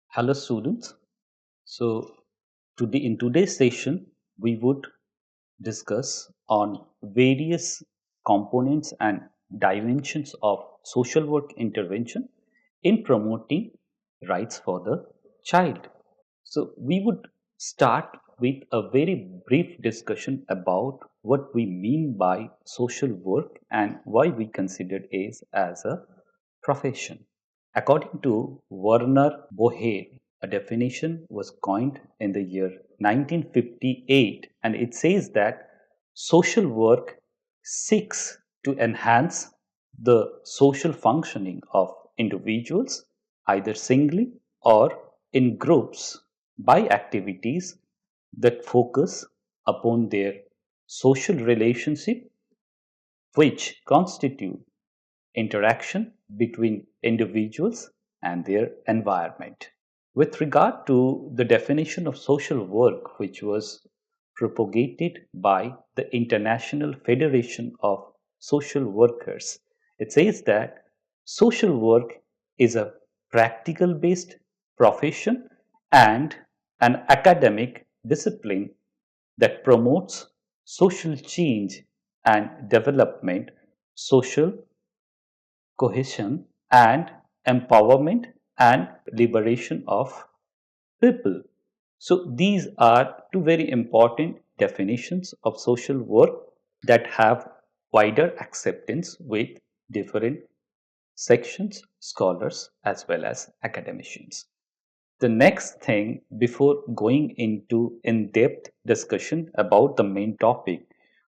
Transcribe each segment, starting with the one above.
Hello students. So today in today's session we would discuss on various components and dimensions of social work intervention in promoting rights for the child. So we would start with a very brief discussion about what we mean by social work and why we consider it as a profession. According to Werner Boher, a definition was coined in the year 1958, and it says that social work seeks to enhance the social functioning of individuals, either singly or in groups, by activities that focus upon their social relationship, which constitute interaction between individuals and their environment. With regard to the definition of social work, which was propagated by the International Federation of Social Workers, it says that social work is a practical based profession and an academic discipline that promotes social change and development, social cohesion, and empowerment and liberation of people. So, these are two very important definitions of social work that have wider acceptance with different sections, scholars, as well as academicians. The next thing, before going into in-depth discussion about the main topic,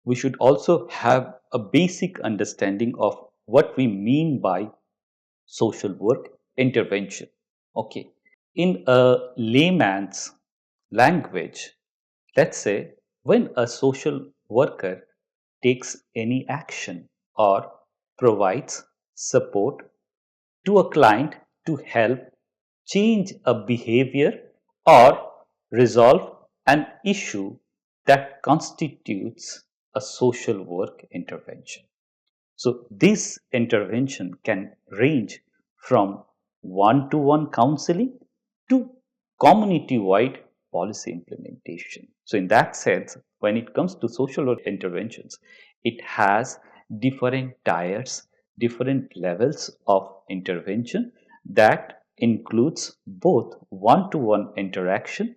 we should also have a basic understanding of what we mean by social work intervention. Okay, in a layman's language, let's say when a social worker takes any action or provides support to a client to help change a behavior or resolve an issue that constitutes a social work intervention. So, this intervention can range from one to one counseling to community wide policy implementation. So, in that sense, when it comes to social work interventions, it has different tiers, different levels of intervention that includes both one to one interaction,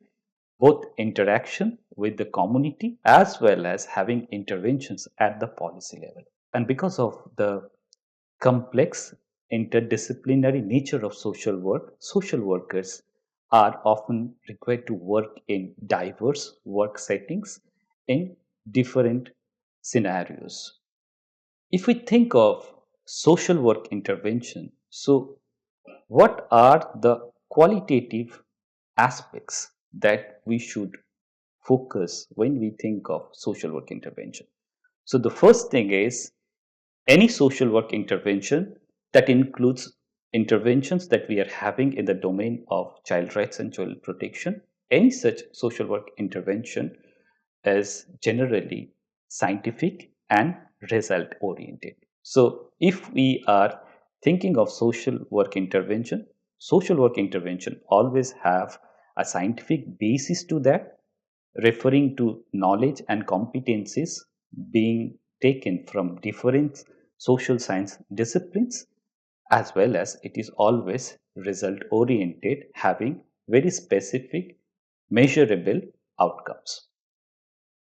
both interaction with the community as well as having interventions at the policy level. And because of the complex interdisciplinary nature of social workers are often required to work in diverse work settings in different scenarios. If we think of social work intervention, so what are the qualitative aspects that we should focus when we think of social work intervention? So, the first thing is any social work intervention that includes interventions that we are having in the domain of child rights and child protection. Any such social work intervention is generally scientific and result oriented. So, if we are thinking of social work intervention always have a scientific basis to that, referring to knowledge and competencies being taken from different social science disciplines, as well as it is always result oriented, having very specific measurable outcomes.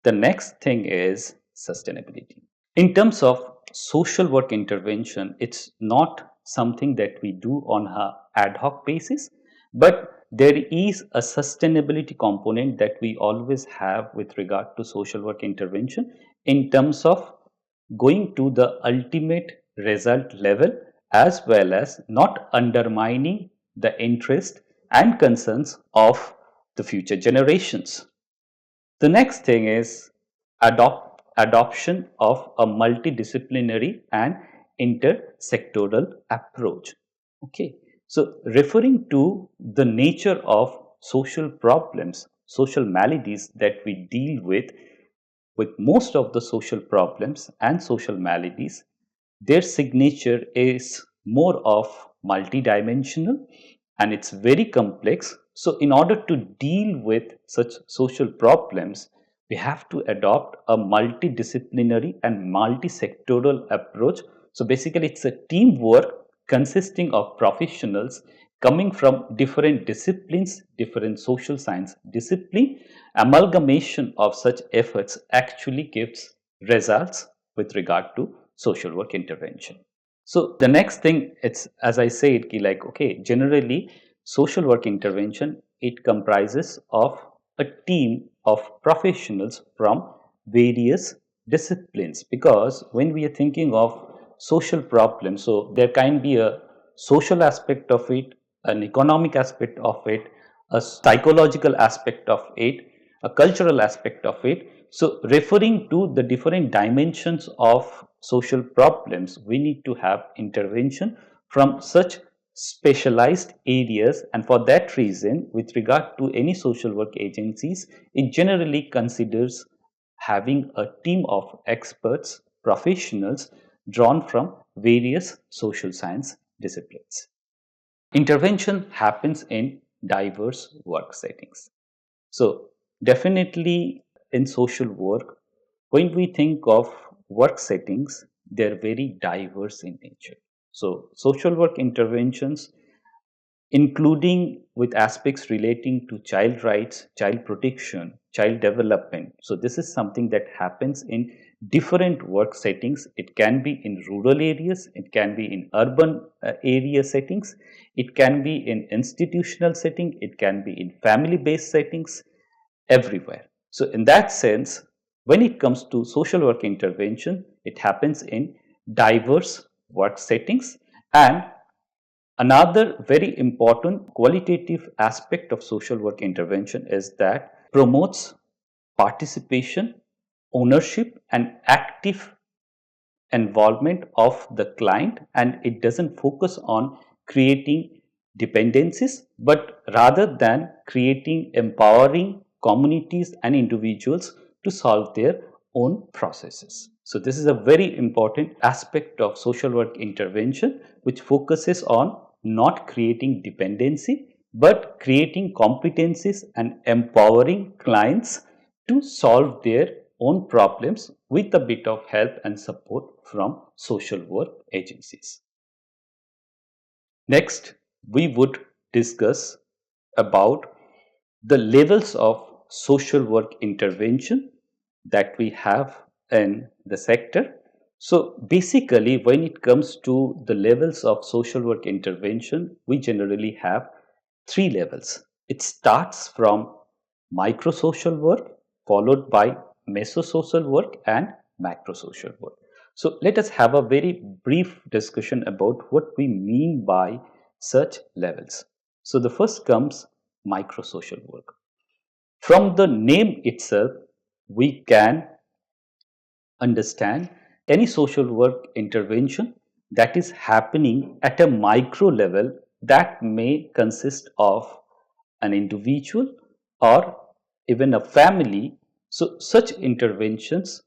The next thing is sustainability. In terms of social work intervention, it's not something that we do on an ad hoc basis, but there is a sustainability component that we always have with regard to social work intervention in terms of going to the ultimate result level as well as not undermining the interest and concerns of the future generations. The next thing is adoption of a multidisciplinary and intersectoral approach. Okay, so referring to the nature of social problems, social maladies that we deal with most of the social problems and social maladies, their signature is more of multidimensional and it's very complex. So, in order to deal with such social problems, we have to adopt a multidisciplinary and multi-sectoral approach. So, basically, it's a teamwork consisting of professionals coming from different disciplines, different social science discipline. Amalgamation of such efforts actually gives results with regard to social work intervention. So the next thing, it's as I said, ki like okay, generally social work intervention, it comprises of a team of professionals from various disciplines, because when we are thinking of social problems, so there can be a social aspect of it, an economic aspect of it, a psychological aspect of it, a cultural aspect of it. So, referring to the different dimensions of social problems, we need to have intervention from such specialized areas, and for that reason, with regard to any social work agencies, it generally considers having a team of experts, professionals drawn from various social science disciplines. Intervention happens in diverse work settings. So, definitely in social work, when we think of work settings, they're very diverse in nature. So, social work interventions, including with aspects relating to child rights, child protection, child development. So, this is something that happens in different work settings. It can be in rural areas, it can be in urban area settings, it can be in institutional setting, it can be in family based settings, everywhere. So, in that sense, when it comes to social work intervention, it happens in diverse work settings. And another very important qualitative aspect of social work intervention is that promotes participation, ownership, and active involvement of the client, and it doesn't focus on creating dependencies but rather than creating empowering communities and individuals to solve their own processes. So this is a very important aspect of social work intervention, which focuses on not creating dependency but creating competencies and empowering clients to solve their own problems with a bit of help and support from social work agencies. Next, we would discuss about the levels of social work intervention that we have in the sector. So, basically, when it comes to the levels of social work intervention, we generally have three levels. It starts from micro social work, followed by mesosocial work, and macro social work. So, let us have a very brief discussion about what we mean by such levels. So, the first comes micro social work. From the name itself, we can understand any social work intervention that is happening at a micro level, that may consist of an individual or even a family. So, such interventions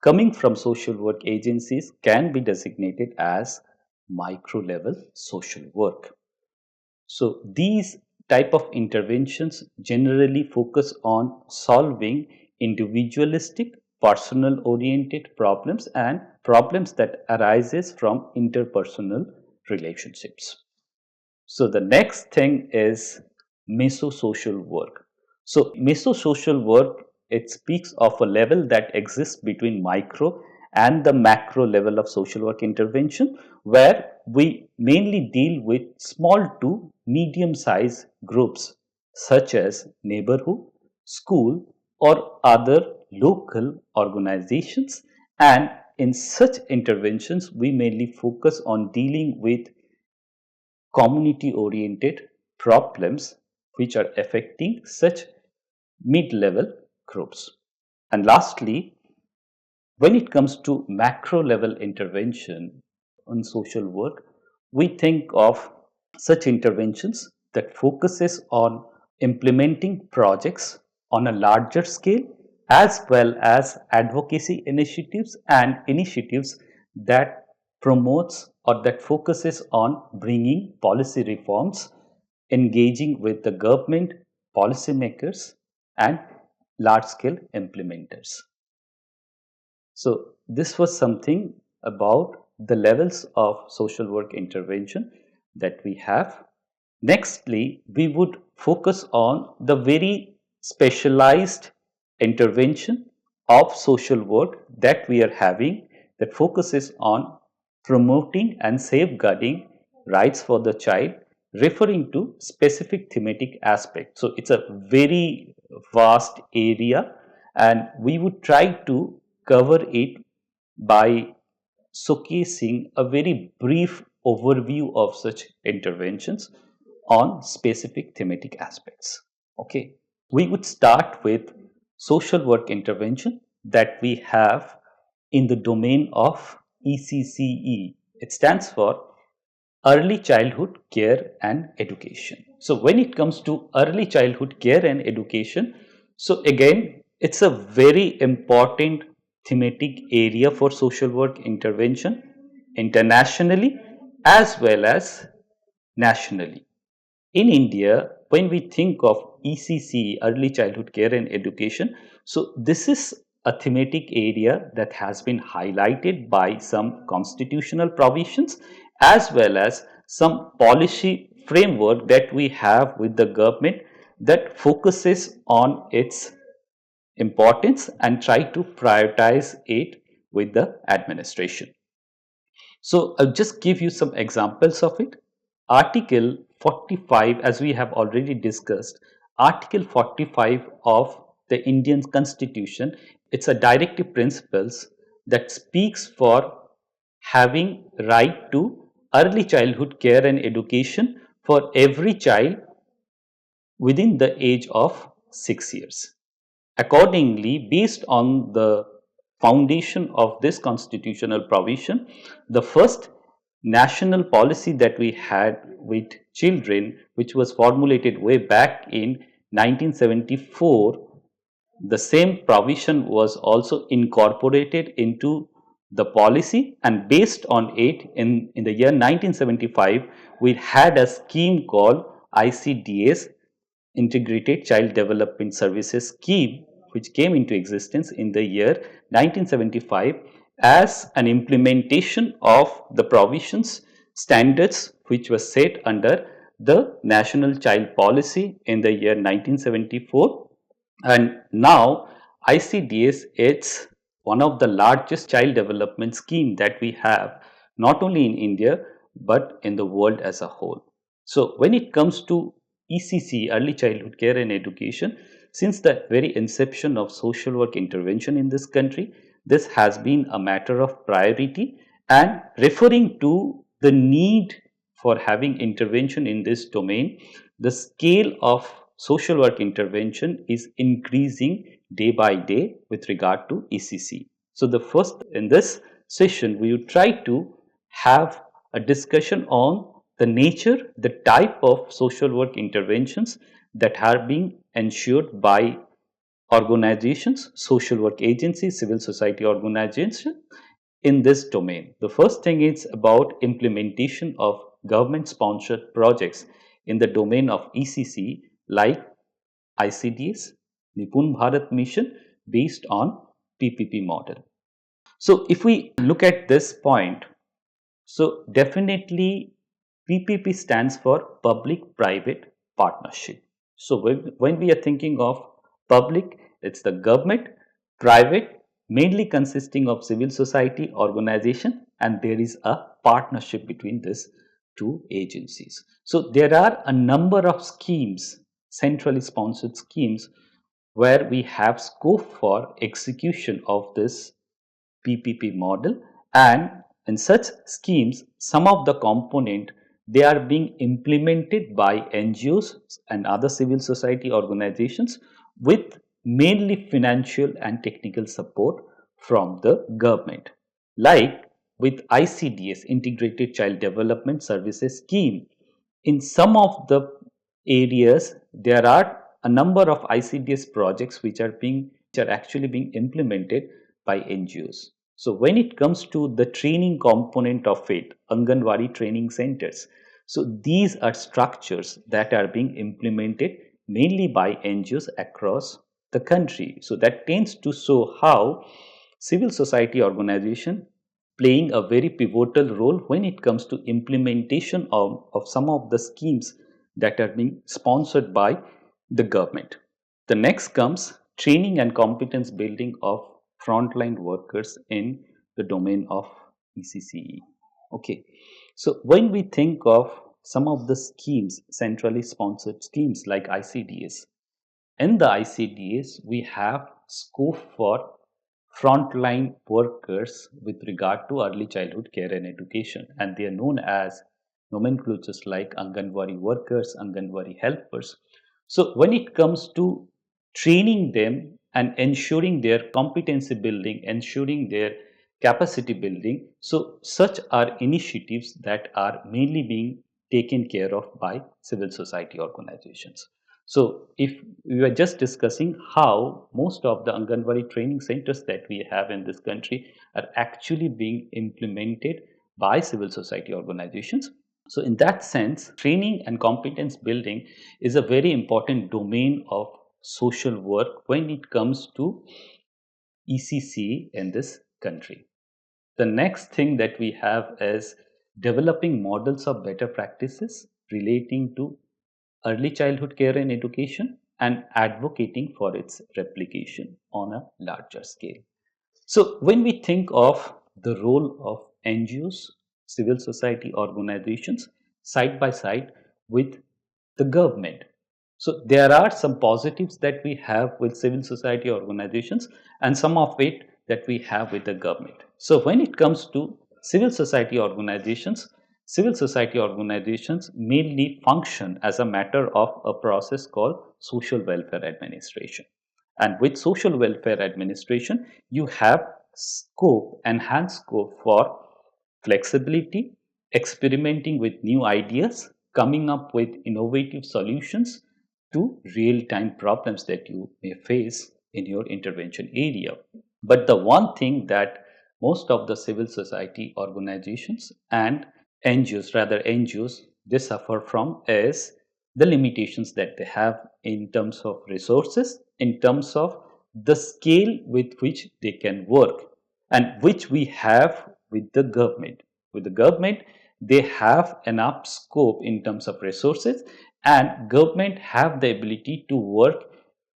coming from social work agencies can be designated as micro level social work. So these type of interventions generally focus on solving individualistic, personal oriented problems and problems that arises from interpersonal relationships. So the next thing is mesosocial work. So mesosocial work, it speaks of a level that exists between micro and the macro level of social work intervention, where we mainly deal with small to medium sized groups such as neighborhood, school, or other local organizations. And in such interventions, we mainly focus on dealing with community oriented problems which are affecting such mid-level groups. And lastly, when it comes to macro level intervention on social work, we think of such interventions that focuses on implementing projects on a larger scale as well as advocacy initiatives and initiatives that promotes or that focuses on bringing policy reforms, engaging with the government, policymakers and large scale implementers. So this was something about the levels of social work intervention that we have. Nextly, we would focus on the very specialized intervention of social work that we are having, that focuses on promoting and safeguarding rights for the child, referring to specific thematic aspects. So it's a very vast area and we would try to cover it by showcasing a very brief overview of such interventions on specific thematic aspects. Okay, we would start with social work intervention that we have in the domain of ECCE. It stands for early childhood care and education. So when it comes to early childhood care and education, so again, it's a very important thematic area for social work intervention internationally as well as nationally. In India, when we think of ECC, early childhood care and education, so this is a thematic area that has been highlighted by some constitutional provisions as well as some policy framework that we have with the government that focuses on its importance and try to prioritize it with the administration. So I'll just give you some examples of it. Article 45, as we have already discussed, Article 45 of the Indian Constitution, it's a directive principles that speaks for having right to early childhood care and education for every child within the age of 6 years. Accordingly, based on the foundation of this constitutional provision, the first national policy that we had with children, which was formulated way back in 1974, the same provision was also incorporated into the policy, and based on it in the year 1975 we had a scheme called ICDS, Integrated Child Development Services Scheme, which came into existence in the year 1975 as an implementation of the provisions standards which were set under the National Child Policy in the year 1974. And now ICDS, it's one of the largest child development scheme that we have, not only in India but in the world as a whole. So when it comes to ECC, early childhood care and education, since the very inception of social work intervention in this country, this has been a matter of priority, and referring to the need for having intervention in this domain, the scale of social work intervention is increasing day by day with regard to ECC. So the first in this session, we will try to have a discussion on the nature, the type of social work interventions that are being ensured by organizations, social work agencies, civil society organizations in this domain. The first thing is about implementation of government sponsored projects in the domain of ECC like ICDS, Nipun Bharat Mission based on PPP model. So if we look at this point, so definitely PPP stands for public-private partnership. So when we are thinking of public, it's the government, private, mainly consisting of civil society organization, and there is a partnership between these two agencies. So there are a number of schemes, centrally sponsored schemes, where we have scope for execution of this PPP model, and in such schemes some of the component they are being implemented by NGOs and other civil society organizations with mainly financial and technical support from the government. Like with ICDS, Integrated Child Development Services Scheme. In some of the areas, there are a number of ICDS projects which are actually being implemented by NGOs. So when it comes to the training component of it, Anganwadi training centers, so these are structures that are being implemented mainly by NGOs across the country. So that tends to show how civil society organization playing a very pivotal role when it comes to implementation of some of the schemes that are being sponsored by the government. The next comes training and competence building of frontline workers in the domain of ECCE. Okay, so when we think of some of the schemes, centrally sponsored schemes like ICDS, in the ICDS, we have scope for frontline workers with regard to early childhood care and education, and they are known as nomenclatures like Anganwadi workers, Anganwadi helpers. So, when it comes to training them and ensuring their competency building, ensuring their capacity building, so such are initiatives that are mainly being taken care of by civil society organizations. So, if we were just discussing how most of the Anganwadi training centers that we have in this country are actually being implemented by civil society organizations. So, in that sense, training and competence building is a very important domain of social work when it comes to ECC in this country. The next thing that we have is developing models of better practices relating to early childhood care and education and advocating for its replication on a larger scale. So, when we think of the role of NGOs, civil society organizations, side by side with the government, so there are some positives that we have with civil society organizations and some of it that we have with the government. So, when it comes to civil society organizations mainly function as a matter of a process called social welfare administration. And with social welfare administration, you have scope, enhanced scope for flexibility, experimenting with new ideas, coming up with innovative solutions to real time problems that you may face in your intervention area. But the one thing that most of the civil society organizations and NGOs, rather NGOs, they suffer from is the limitations that they have in terms of resources, in terms of the scale with which they can work, and which we have with the government. With the government, they have enough scope in terms of resources, and government have the ability to work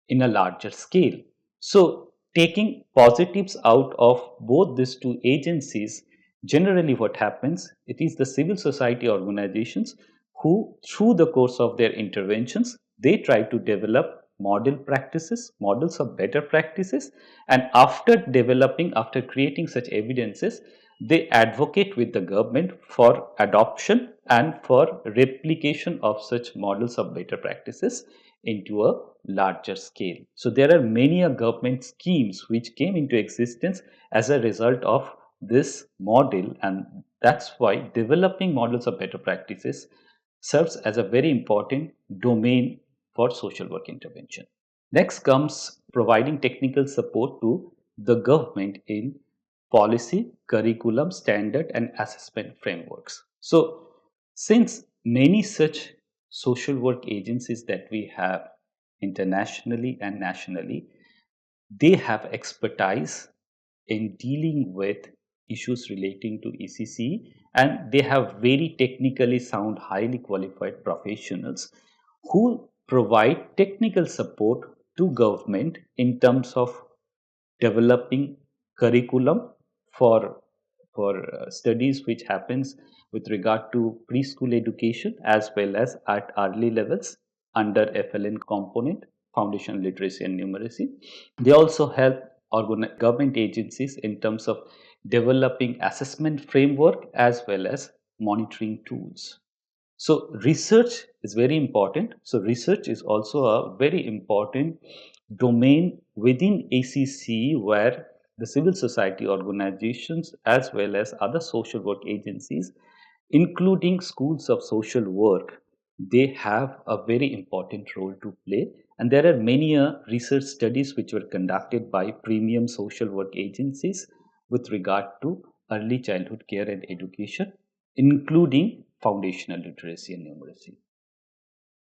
in a larger scale. So, taking positives out of both these two agencies, generally what happens, it is the civil society organizations who, through the course of their interventions, they try to develop model practices, models of better practices, and after creating such evidences, they advocate with the government for adoption and for replication of such models of better practices into a larger scale. So there are many government schemes which came into existence as a result of this model, and that's why developing models of better practices serves as a very important domain for social work intervention. Next comes providing technical support to the government in policy, curriculum, standard, and assessment frameworks. So, since many such social work agencies that we have internationally and nationally, they have expertise in dealing with issues relating to ECC, and they have very technically sound, highly qualified professionals who provide technical support to government in terms of developing curriculum for studies which happens with regard to preschool education as well as at early levels under FLN component, foundation literacy and numeracy. They also help government agencies in terms of developing assessment framework as well as monitoring tools. So research is very important. So research is also a very important domain within ACC, where the civil society organizations as well as other social work agencies, including schools of social work, they have a very important role to play. And there are many research studies which were conducted by premium social work agencies with regard to early childhood care and education, including foundational literacy and numeracy.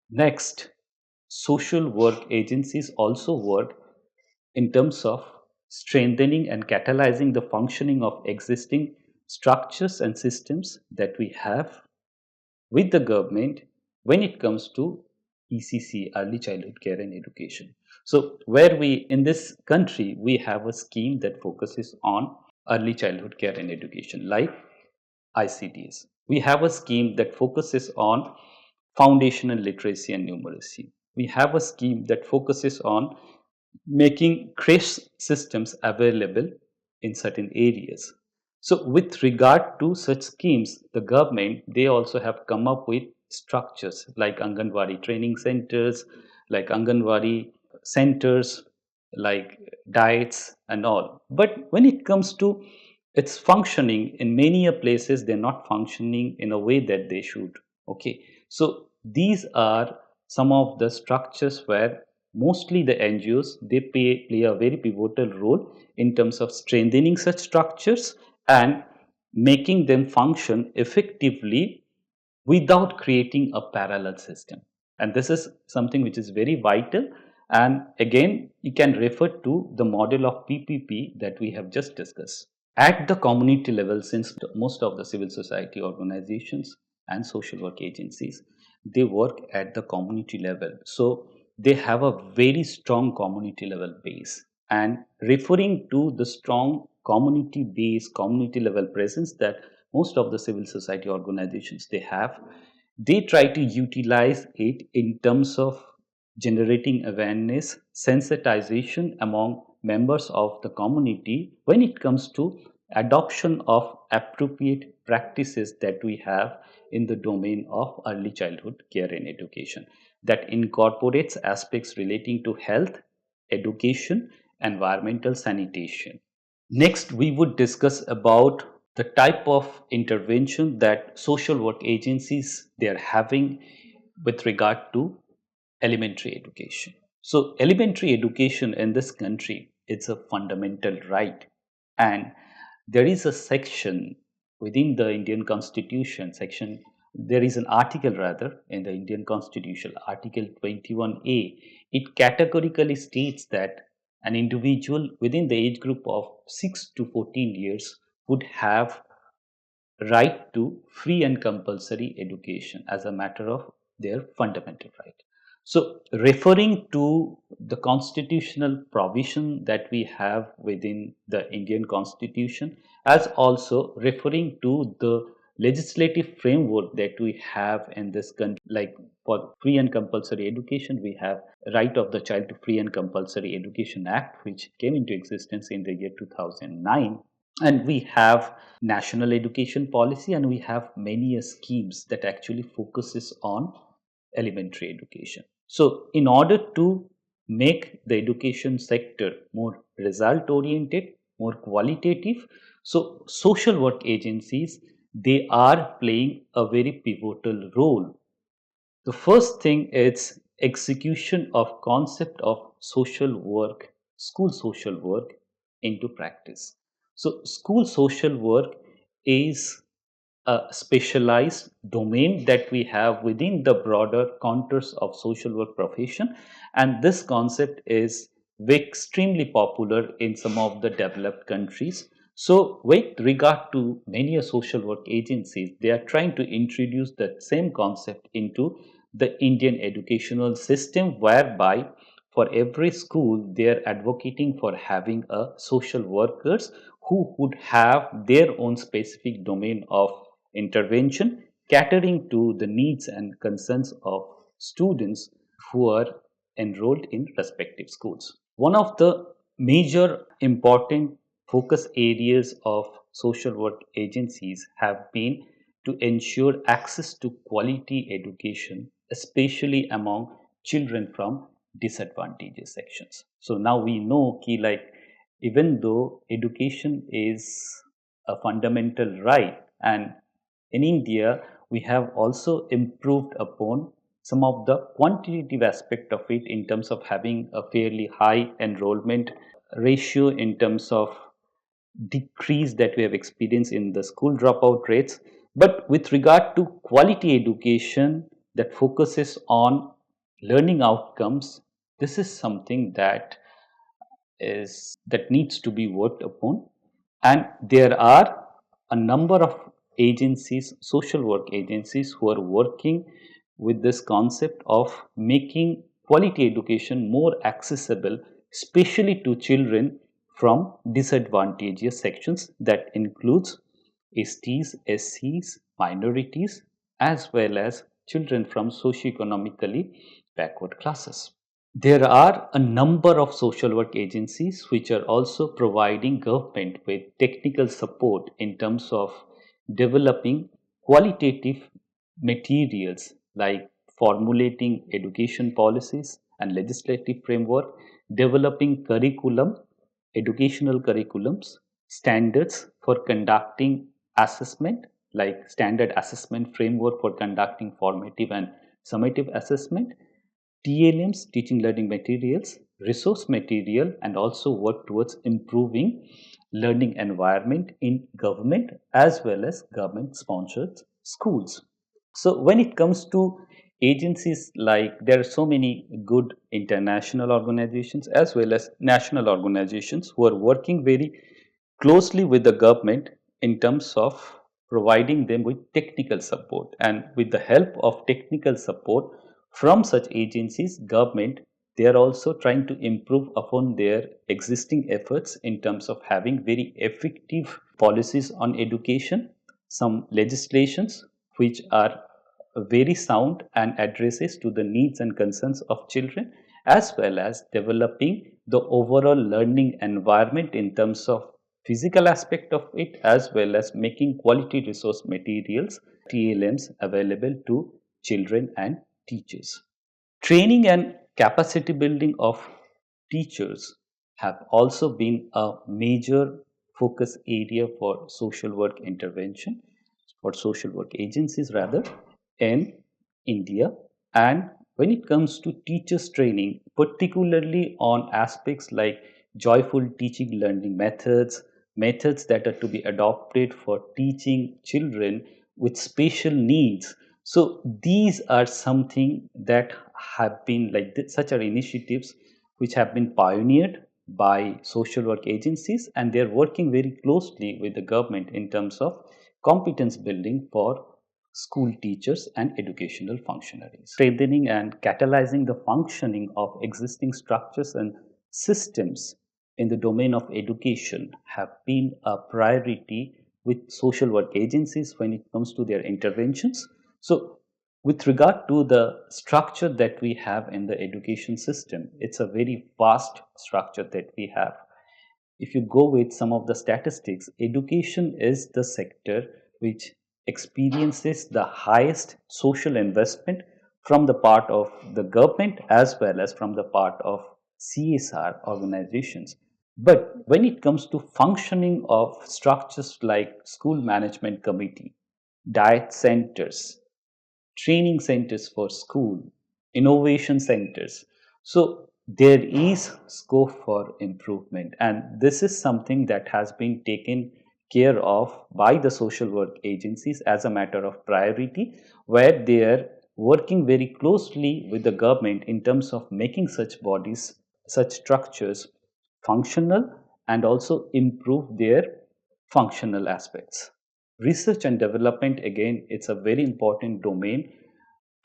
Next, social work agencies also work in terms of strengthening and catalyzing the functioning of existing structures and systems that we have with the government when it comes to ECC, early childhood care and education. So, where we in this country we have a scheme that focuses on early childhood care and education, like ICTs. We have a scheme that focuses on foundational literacy and numeracy. We have a scheme that focuses on making creche systems available in certain areas. So with regard to such schemes, the government, they also have come up with structures like Anganwadi training centers, like Anganwadi centers, like diets and all. But when it comes to its functioning, in many a places they're not functioning in a way that they should. Okay, so these are some of the structures where mostly the NGOs, they play a very pivotal role in terms of strengthening such structures and making them function effectively without creating a parallel system. And this is something which is very vital. And again, you can refer to the model of PPP that we have just discussed. At the community level, since most of the civil society organizations and social work agencies, they work at the community level, so they have a very strong community level base. And referring to the strong community base, community level presence that most of the civil society organizations they have, they try to utilize it in terms of generating awareness, sensitization among members of the community when it comes to adoption of appropriate practices that we have in the domain of early childhood care and education, that incorporates aspects relating to health, education, environmental sanitation. Next, we would discuss about the type of intervention that social work agencies they are having with regard to elementary education. So elementary education in this country, it's a fundamental right, and there is a section within the Indian Constitution, section there is an article rather in the Indian Constitution, Article 21A. It categorically states that an individual within the age group of 6 to 14 years would have right to free and compulsory education as a matter of their fundamental right. So, referring to the constitutional provision that we have within the Indian Constitution, as also referring to the legislative framework that we have in this country, like for free and compulsory education, we have Right of the Child to Free and Compulsory Education Act, which came into existence in the year 2009, and we have national education policy, and we have many schemes that actually focuses on elementary education. So in order to make the education sector more result oriented, more qualitative, so social work agencies, they are playing a very pivotal role. The first thing is execution of concept of social work, school social work into practice. So school social work is a specialized domain that we have within the broader contours of social work profession, and this concept is extremely popular in some of the developed countries. So with regard to many social work agencies, they are trying to introduce that same concept into the Indian educational system, whereby for every school they are advocating for having a social workers who would have their own specific domain of intervention, catering to the needs and concerns of students who are enrolled in respective schools. One of the major important focus areas of social work agencies have been to ensure access to quality education, especially among children from disadvantaged sections. So now we know ki like even though education is a fundamental right, and in India we have also improved upon some of the quantitative aspect of it in terms of having a fairly high enrollment ratio, in terms of decrease that we have experienced in the school dropout rates. But with regard to quality education that focuses on learning outcomes, this is something that needs to be worked upon. And there are a number of agencies, social work agencies, who are working with this concept of making quality education more accessible, especially to children from disadvantaged sections. That includes STs, SCs, minorities, as well as children from socioeconomically backward classes. There are a number of social work agencies which are also providing government with technical support in terms of developing qualitative materials like formulating education policies and legislative framework, developing educational curriculums, standards for conducting assessment like standard assessment framework for conducting formative and summative assessment, TLMs, teaching learning materials, resource material, and also work towards improving learning environment in government as well as government sponsored schools. So when it comes to agencies, like there are so many good international organizations as well as national organizations who are working very closely with the government in terms of providing them with technical support. And with the help of technical support from such agencies, government, they are also trying to improve upon their existing efforts in terms of having very effective policies on education, some legislations which are very sound and addresses to the needs and concerns of children, as well as developing the overall learning environment in terms of physical aspect of it, as well as making quality resource materials, TLMs, available to children and teachers. Training and capacity building of teachers have also been a major focus area for social work intervention, for social work agencies rather, in India. And when it comes to teachers training, particularly on aspects like joyful teaching learning methods, methods that are to be adopted for teaching children with special needs. So these are something that have been like such are initiatives which have been pioneered by social work agencies, and they're working very closely with the government in terms of competence building for school teachers and educational functionaries. Strengthening and catalyzing the functioning of existing structures and systems in the domain of education have been a priority with social work agencies when it comes to their interventions. So with regard to the structure that we have in the education system, it's a very vast structure that we have. If you go with some of the statistics, education is the sector which experiences the highest social investment from the part of the government as well as from the part of CSR organizations. But when it comes to functioning of structures like school management committee, diet centers, training centers for school, innovation centers. So there is scope for improvement, and this is something that has been taken care of by the social work agencies as a matter of priority, where they are working very closely with the government in terms of making such bodies, such structures functional and also improve their functional aspects. Research and development, again, it's a very important domain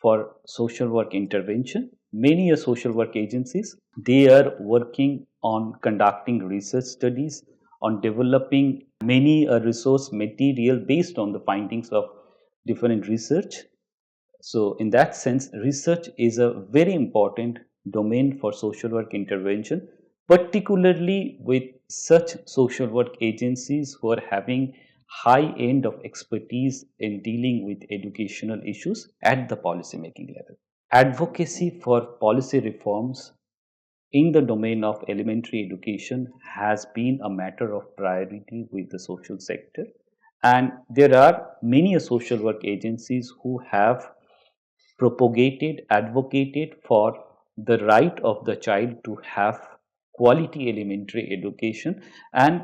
for social work intervention. Many social work agencies, they are working on conducting research studies, on developing many resource material based on the findings of different research. So in that sense, research is a very important domain for social work intervention, particularly with such social work agencies who are having high end of expertise in dealing with educational issues at the policy making level. Advocacy for policy reforms in the domain of elementary education has been a matter of priority with the social sector, and there are many social work agencies who have propagated, advocated for the right of the child to have quality elementary education, and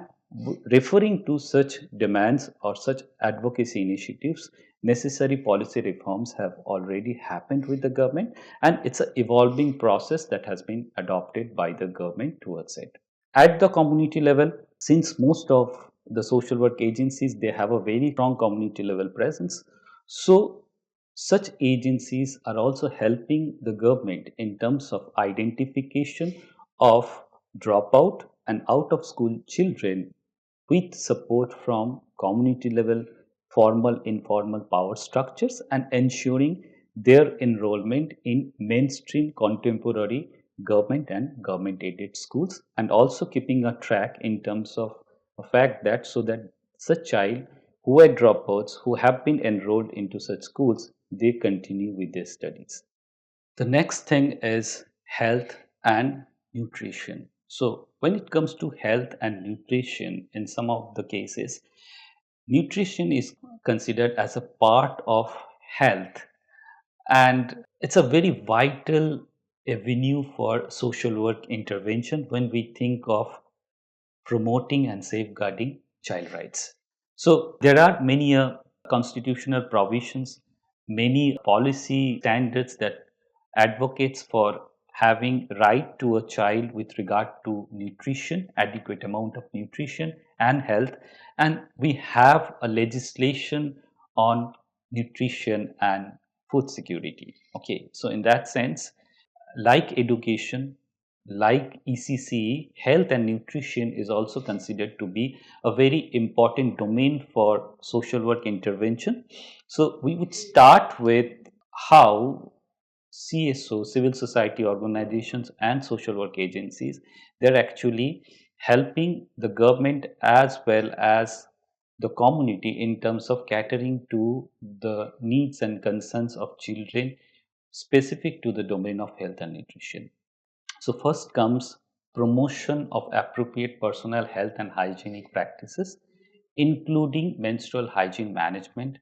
referring to such demands or such advocacy initiatives, necessary policy reforms have already happened with the government, and it's an evolving process that has been adopted by the government towards it. At the community level, since most of the social work agencies, they have a very strong community level presence, so such agencies are also helping the government in terms of identification of dropout and out of school children with support from community level, formal, informal power structures, and ensuring their enrollment in mainstream contemporary government and government aided schools, and also keeping a track in terms of the fact that so that such child who are dropouts who have been enrolled into such schools, they continue with their studies. The next thing is health and nutrition. So, when it comes to health and nutrition, in some of the cases, nutrition is considered as a part of health, and it's a very vital avenue for social work intervention when we think of promoting and safeguarding child rights. So there are many constitutional provisions, many policy standards that advocates for having right to a child with regard to nutrition, adequate amount of nutrition and health, and we have a legislation on nutrition and food security. Okay, so in that sense, like education, like ECCE, health and nutrition is also considered to be a very important domain for social work intervention. So we would start with how CSO, civil society organizations and social work agencies, they're actually helping the government as well as the community in terms of catering to the needs and concerns of children specific to the domain of health and nutrition. So first comes promotion of appropriate personal health and hygienic practices, including menstrual hygiene management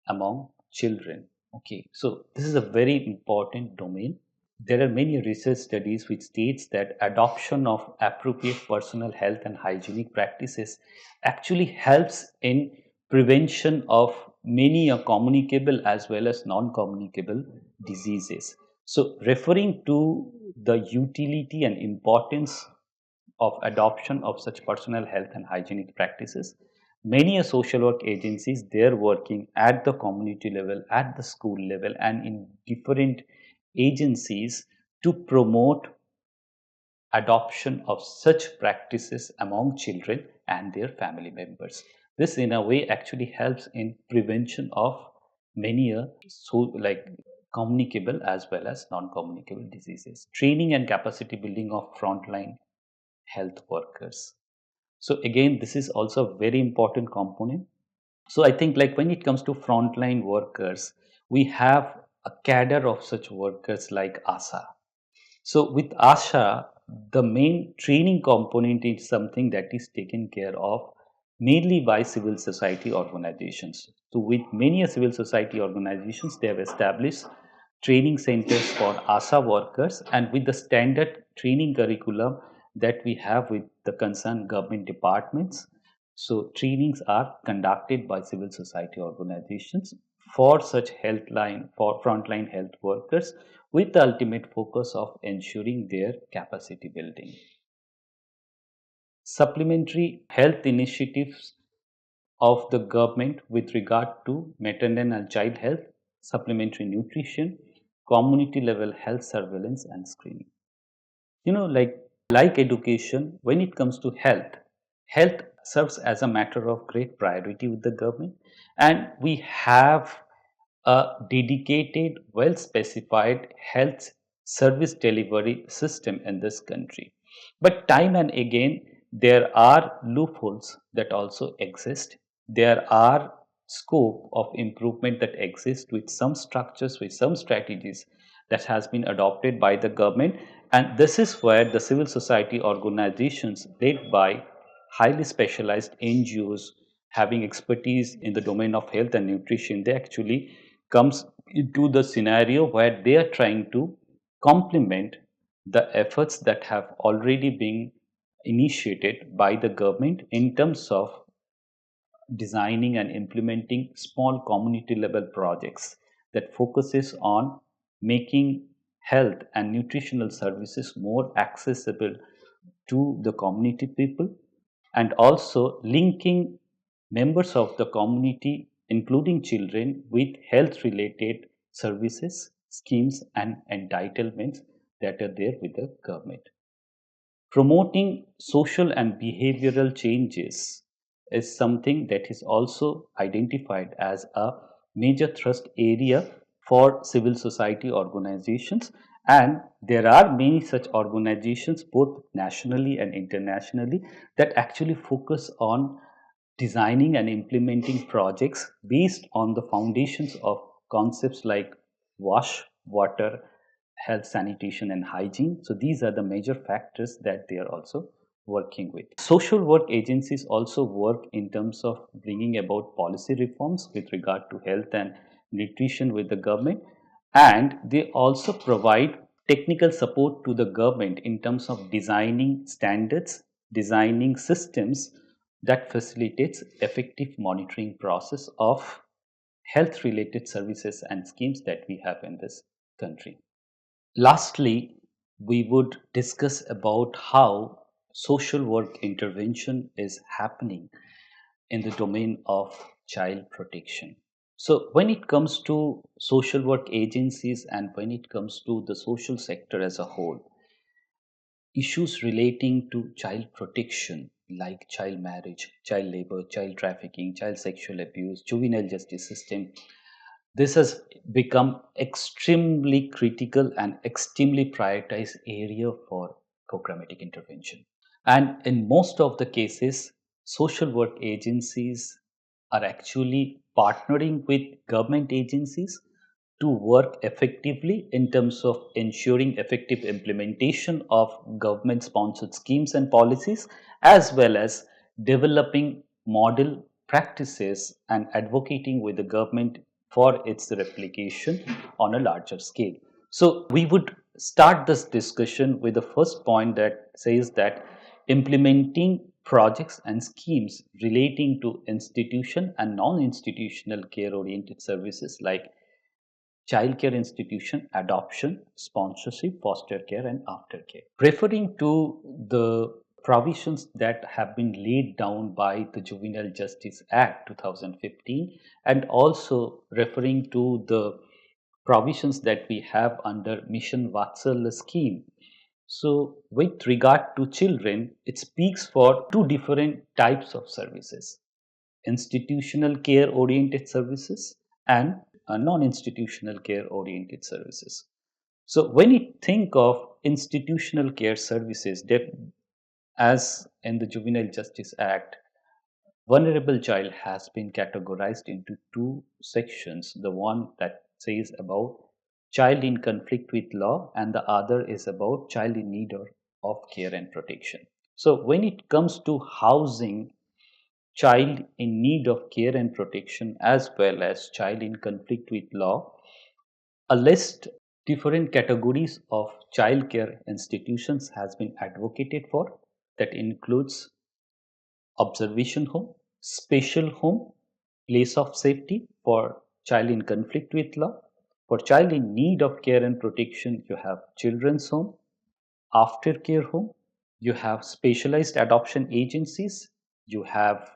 among children. Okay, so this is a very important domain. There are many research studies which states that adoption of appropriate personal health and hygienic practices actually helps in prevention of many communicable as well as non-communicable diseases. So referring to the utility and importance of adoption of such personal health and hygienic practices, many social work agencies, they're working at the community level, at the school level, and in different agencies to promote adoption of such practices among children and their family members. This in a way actually helps in prevention of many like communicable as well as non-communicable diseases. Training and capacity building of frontline health workers. So again, this is also a very important component. So I think like when it comes to frontline workers, we have a cadre of such workers like ASA. So with ASHA, the main training component is something that is taken care of mainly by civil society organizations. So with many civil society organizations, they have established training centers for ASHA workers, and with the standard training curriculum that we have with the concerned government departments. So trainings are conducted by civil society organizations for such health line for frontline health workers with the ultimate focus of ensuring their capacity building. Supplementary health initiatives of the government with regard to maternal and child health, supplementary nutrition, community level health surveillance and screening. Like education, when it comes to health serves as a matter of great priority with the government, and we have a dedicated, well specified health service delivery system in this country. But time and again, there are loopholes that also exist. there are scope of improvement that exists with some structures, with some strategies that has been adopted by the government. And this is where the civil society organizations led by highly specialized NGOs having expertise in the domain of health and nutrition, they actually comes into the scenario where they are trying to complement the efforts that have already been initiated by the government in terms of designing and implementing small community level projects that focuses on making health and nutritional services more accessible to the community people, and also linking members of the community including children with health related services, schemes and entitlements that are there with the government. Promoting social and behavioral changes is something that is also identified as a major thrust area for civil society organizations, and there are many such organizations both nationally and internationally that actually focus on designing and implementing projects based on the foundations of concepts like wash, water, health, sanitation, and hygiene. So, these are the major factors that they are also working with. Social work agencies also work in terms of bringing about policy reforms with regard to health and nutrition with the government, and they also provide technical support to the government in terms of designing standards, designing systems that facilitates effective monitoring process of health related services and schemes that we have in this country. Lastly, we would discuss about how social work intervention is happening in the domain of child protection. So, when it comes to social work agencies and when it comes to the social sector as a whole, issues relating to child protection like child marriage, child labor, child trafficking, child sexual abuse, juvenile justice system, this has become extremely critical and extremely prioritized area for programmatic intervention. And in most of the cases, social work agencies are actually partnering with government agencies to work effectively in terms of ensuring effective implementation of government sponsored schemes and policies, as well as developing model practices and advocating with the government for its replication on a larger scale. So, we would start this discussion with the first point that says that implementing projects and schemes relating to institution and non-institutional care oriented services like childcare institution, adoption, sponsorship, foster care, and aftercare. Referring to the provisions that have been laid down by the Juvenile Justice Act 2015, and also referring to the provisions that we have under Mission Vatsalya scheme. So, with regard to children, it speaks for two different types of services: institutional care oriented services and non-institutional care oriented services. So when you think of institutional care services, as in the Juvenile Justice Act, vulnerable child has been categorized into two sections. The one that says about child in conflict with law, and the other is about child in need of care and protection. So when it comes to housing child in need of care and protection as well as child in conflict with law, a list different categories of child care institutions has been advocated for, that includes observation home, special home, place of safety for child in conflict with law. For child in need of care and protection, you have children's home, aftercare home, you have specialized adoption agencies, you have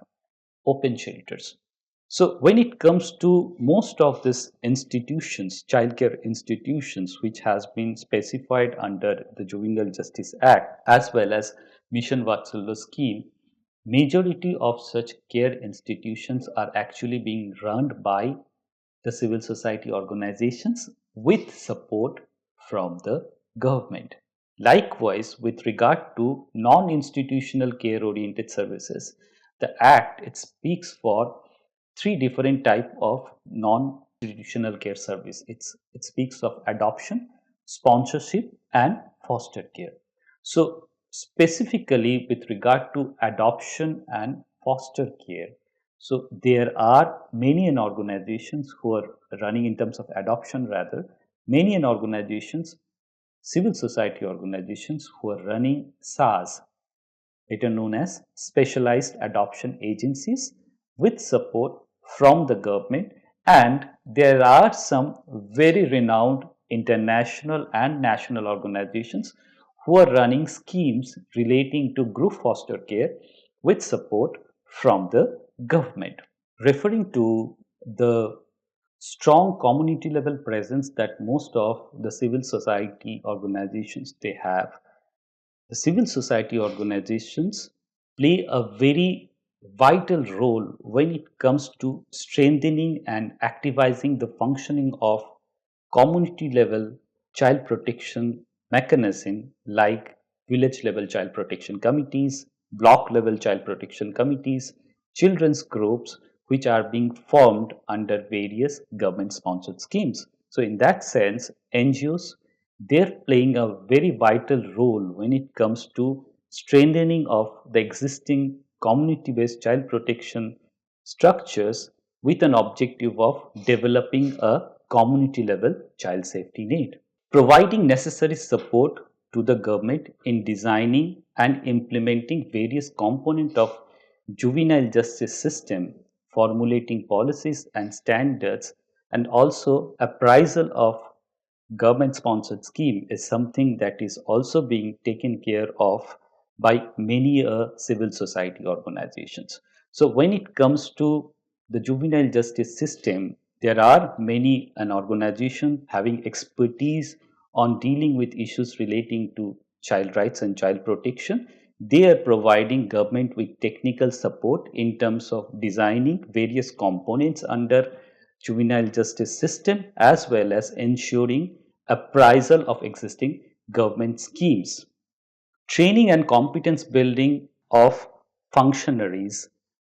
open shelters. So when it comes to most of these institutions, childcare institutions, which has been specified under the Juvenile Justice Act as well as Mission Vatsalya scheme, majority of such care institutions are actually being run by the civil society organizations with support from the government. Likewise, with regard to non-institutional care oriented services, the Act, it speaks for three different type of non-institutional care service. It speaks of adoption, sponsorship, and foster care. So specifically with regard to adoption and foster care, so there are many an organizations who are running in terms of adoption rather, many an organizations, civil society organizations who are running SAAs, better known as specialized adoption agencies, with support from the government, and there are some very renowned international and national organizations who are running schemes relating to group foster care with support from the government. Referring to the strong community level presence that most of the civil society organizations they have, the civil society organizations play a very vital role when it comes to strengthening and activizing the functioning of community level child protection mechanism like village level child protection committees, block level child protection committees, children's groups which are being formed under various government sponsored schemes. So in that sense, NGOs, they're playing a very vital role when it comes to strengthening of the existing community based child protection structures with an objective of developing a community level child safety net, providing necessary support to the government in designing and implementing various components of juvenile justice system, formulating policies and standards, and also appraisal of government sponsored scheme is something that is also being taken care of by many civil society organizations. So when it comes to the juvenile justice system, there are many an organization having expertise on dealing with issues relating to child rights and child protection. They are providing government with technical support in terms of designing various components under juvenile justice system as well as ensuring appraisal of existing government schemes. Training and competence building of functionaries,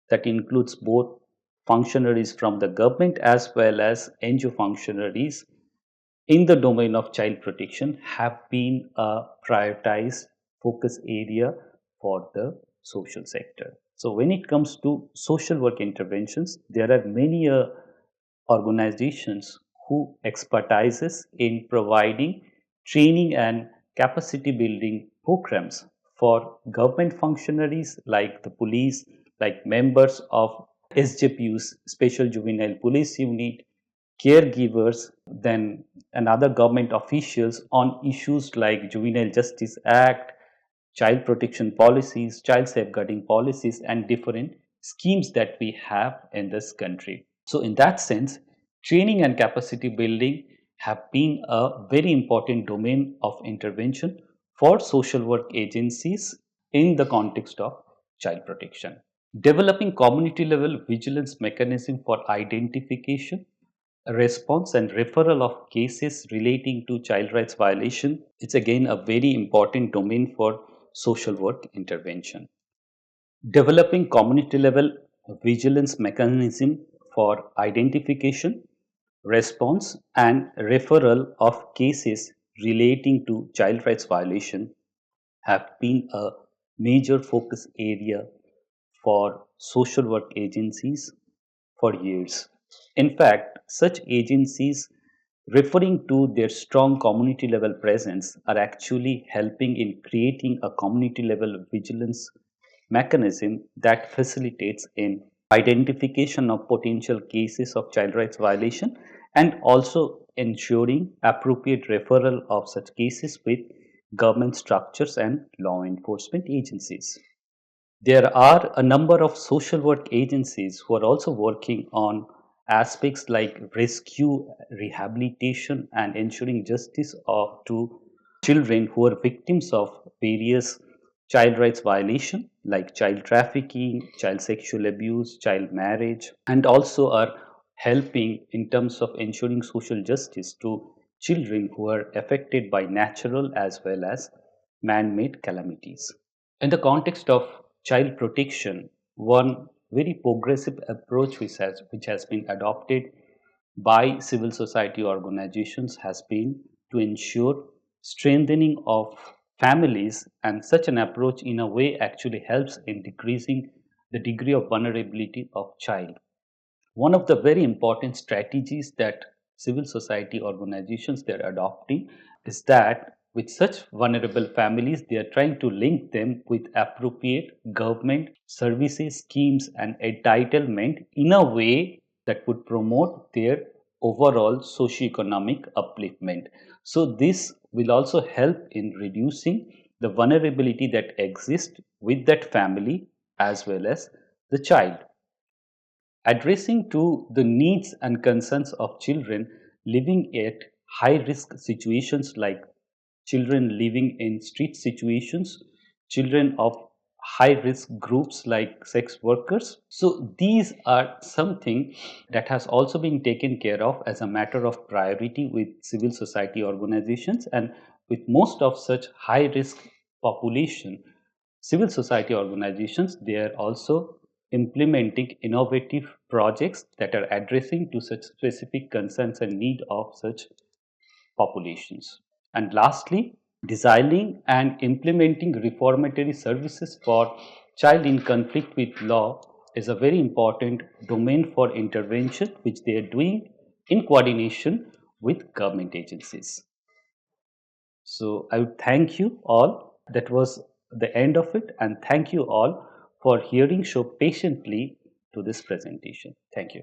that includes both functionaries from the government as well as NGO functionaries in the domain of child protection, have been a prioritized focus area for the social sector. So when it comes to social work interventions, there are many organizations who expertises in providing training and capacity building programs for government functionaries like the police, like members of SJPU's Special Juvenile Police Unit, caregivers, then and other government officials on issues like Juvenile Justice Act, child protection policies, child safeguarding policies, and different schemes that we have in this country. So, in that sense, training and capacity building have been a very important domain of intervention for social work agencies in the context of child protection. Developing community level vigilance mechanism for identification, response and referral of cases relating to child rights violation, it's again a very important domain for social work intervention. Developing community level vigilance mechanism for identification, response and referral of cases relating to child rights violation have been a major focus area for social work agencies for years. In fact, such agencies, referring to their strong community level presence, are actually helping in creating a community level vigilance mechanism that facilitates in identification of potential cases of child rights violation and also ensuring appropriate referral of such cases with government structures and law enforcement agencies. There are a number of social work agencies who are also working on aspects like rescue, rehabilitation, and ensuring justice to children who are victims of various child rights violation like child trafficking, child sexual abuse, child marriage, and also are helping in terms of ensuring social justice to children who are affected by natural as well as man-made calamities. In the context of child protection, one very progressive approach which has been adopted by civil society organizations has been to ensure strengthening of families, and such an approach in a way actually helps in decreasing the degree of vulnerability of child. One of the very important strategies that civil society organizations they are adopting is that with such vulnerable families they are trying to link them with appropriate government services, schemes and entitlement in a way that would promote their overall socioeconomic upliftment. So this will also help in reducing the vulnerability that exists with that family as well as the child. Addressing to the needs and concerns of children living at high risk situations, like children living in street situations, children of high risk groups like sex workers. So these are something that has also been taken care of as a matter of priority with civil society organizations, and with most of such high risk population, civil society organizations they are also implementing innovative projects that are addressing to such specific concerns and need of such populations. And lastly, designing and implementing reformatory services for child in conflict with law is a very important domain for intervention which they are doing in coordination with government agencies. So I would thank you all. That was the end of it, and thank you all for hearing so patiently to this presentation. Thank you.